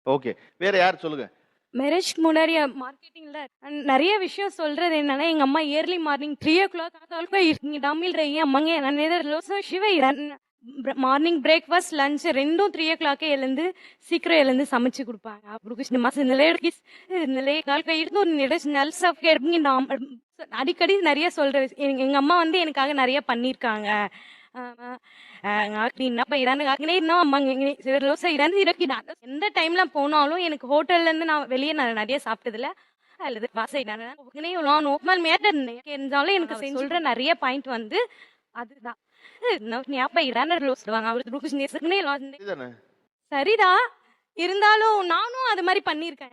Okay. வேற யார் சொல்லுங்க? மேரேஜ்க்கு முன்னாடி மார்க்கெட்டிங்ல நிறைய விஷயம் சொல்றது என்னன்னா, எங்க அம்மா இயர்லி மார்னிங் 3:00 டாமில் ரही அம்மாங்க நான் ரோசோ சிவை மார்னிங் பிரேக்ஃபாஸ்ட் லஞ்ச் ரெண்டும் 3:00 எழுந்து சீக்கிரம் எழுந்து சமைச்சு கொடுப்பாங்க. அப்புறம் குछ नमाज நிலைய கால் கையிட்டு ஒரு நல் சஃப் அடிக்கடி நிறைய சொல்ற எங்க அம்மா வந்து எனக்காக நிறைய பண்ணிருக்காங்க. எந்த டைம்ல போனாலும் எனக்கு ஹோட்டல்ல இருந்து நான் வெளியே நிறைய சாப்பிட்டதுல அல்லது இருந்தாலும் எனக்கு சொல்ற நிறைய பாயிண்ட் வந்து அதுதான். இதுதானே? சரிதான், இருந்தாலும் நானும் அது மாதிரி பண்ணிருக்கேன்.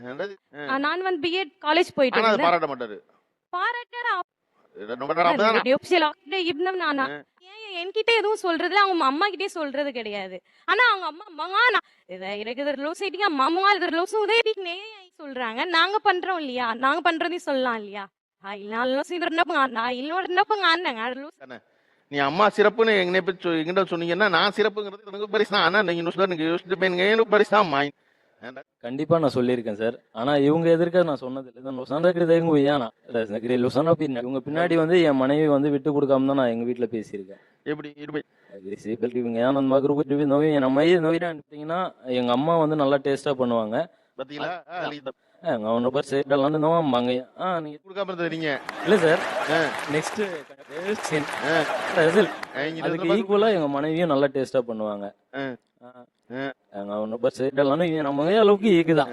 என்னது? நான் வந்து பிஎட் காலேஜ் போயிட்டு ஆனா அது இருந்தேன். பாராட்ட மாட்டாரு. பாராட்டுறா ரொம்ப நேரம் அப்படிதானா? என்கிட்ட எதுவும் சொல்றதுல அவங்க அம்மா கிட்டே சொல்றது கிடையாது. ஆனா அவங்க அம்மா சொல்றாங்க. நாங்க பண்றோம் இல்லையா, நாங்க பண்றதையும் சொல்லலாம் இல்லையா. நீ அம்மா சிறப்புன்னு எங்கிட்ட சொன்னீங்கன்னா நான் சிறப்புங்கிறது எனக்கு பரிசு தான். ஆனா நீங்க யோசிச்சு பரிசு தான் மாய். கண்டிப்பா நான் சொல்லியிருக்கேன் சார். ஆனா இவங்க எதிர்க்க நான் சொன்னது இல்லை. இவங்க பின்னாடி வந்து என் மனைவி வந்து விட்டு கொடுக்காம தான் நான் எங்க வீட்டுல பேசியிருக்கேன். எப்படி இவங்க ஏன் அந்த மாதிரி நம்ம அனுப்பிட்டீங்கன்னா எங்க அம்மா வந்து நல்லா டேஸ்டா பண்ணுவாங்க. பாத்தீங்களா? நீங்க கொடுக்காம இருந்தது நீங்க. இல்ல சார், நெக்ஸ்ட் அதுக்கு ஈக்குவலா எங்க மனைவியும் நல்லா டேஸ்டா பண்ணுவாங்க. நம்ம அளவுக்கு ஈக்குதான்.